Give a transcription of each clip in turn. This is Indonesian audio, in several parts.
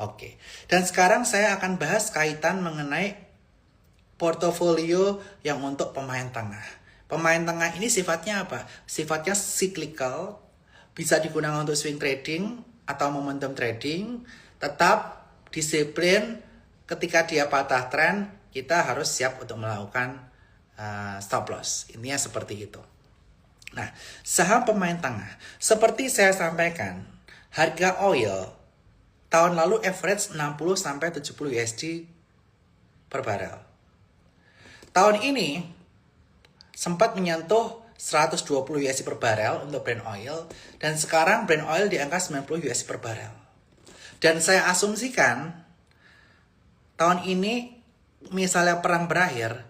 Oke. Dan sekarang saya akan bahas kaitan mengenai portofolio yang untuk pemain tengah. Pemain tengah ini sifatnya apa? Sifatnya cyclical, bisa digunakan untuk swing trading atau momentum trading. Tetap disiplin, ketika dia patah tren, kita harus siap untuk melakukan stop loss. Intinya seperti itu. Nah, saham pemain tengah. Seperti saya sampaikan, harga oil tahun lalu average 60-70 USD per barel. Tahun ini sempat menyentuh 120 USD per barel untuk Brent oil, dan sekarang Brent oil di angka 90 USD per barel. Dan saya asumsikan tahun ini misalnya perang berakhir,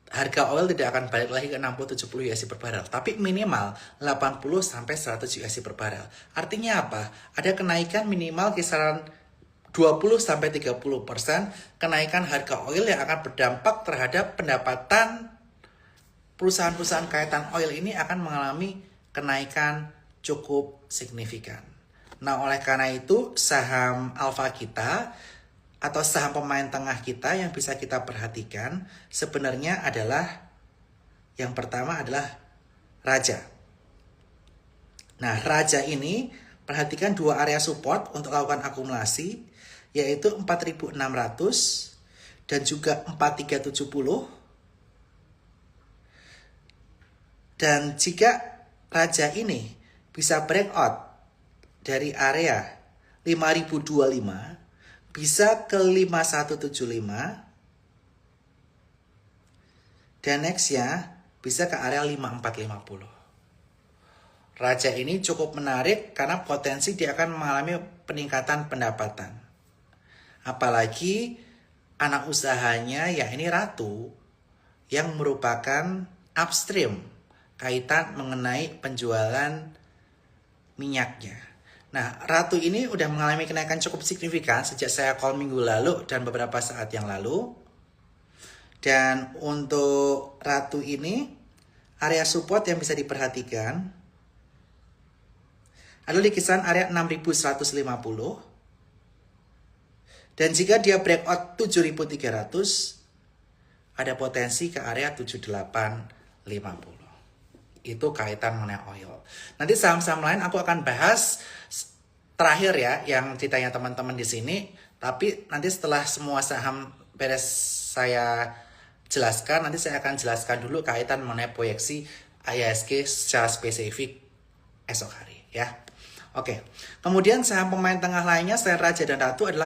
harga oil tidak akan balik lagi ke 60-70 USD per barel, tapi minimal 80-100 USD per barel. Artinya apa? Ada kenaikan minimal kisaran 20-30% kenaikan harga oil yang akan berdampak terhadap pendapatan perusahaan-perusahaan kaitan oil ini akan mengalami kenaikan cukup signifikan. Nah, oleh karena itu saham alfa kita atau saham pemain tengah kita yang bisa kita perhatikan sebenarnya adalah yang pertama adalah Raja. Nah, Raja ini perhatikan dua area support untuk lakukan akumulasi, yaitu 4.600 dan juga 4.370. Dan jika Raja ini bisa breakout dari area 5.025 bisa ke 5175 dan nextnya bisa ke area 5450. Raja ini cukup menarik karena potensi dia akan mengalami peningkatan pendapatan. Apalagi anak usahanya ya ini Ratu yang merupakan upstream kaitan mengenai penjualan minyaknya. Nah, Ratu ini udah mengalami kenaikan cukup signifikan sejak saya call minggu lalu dan beberapa saat yang lalu. Dan untuk Ratu ini, area support yang bisa diperhatikan adalah di kisaran area 6.150. Dan jika dia breakout 7.300, ada potensi ke area 7850. Itu kaitan mengenai oil. Nanti saham-saham lain aku akan bahas terakhir ya, yang ditanya teman-teman di sini. Tapi nanti setelah semua saham beres saya jelaskan, nanti saya akan jelaskan dulu kaitan mengenai proyeksi IHSG secara spesifik esok hari ya. Oke. Kemudian saham pemain tengah lainnya selain Raja dan Ratu adalah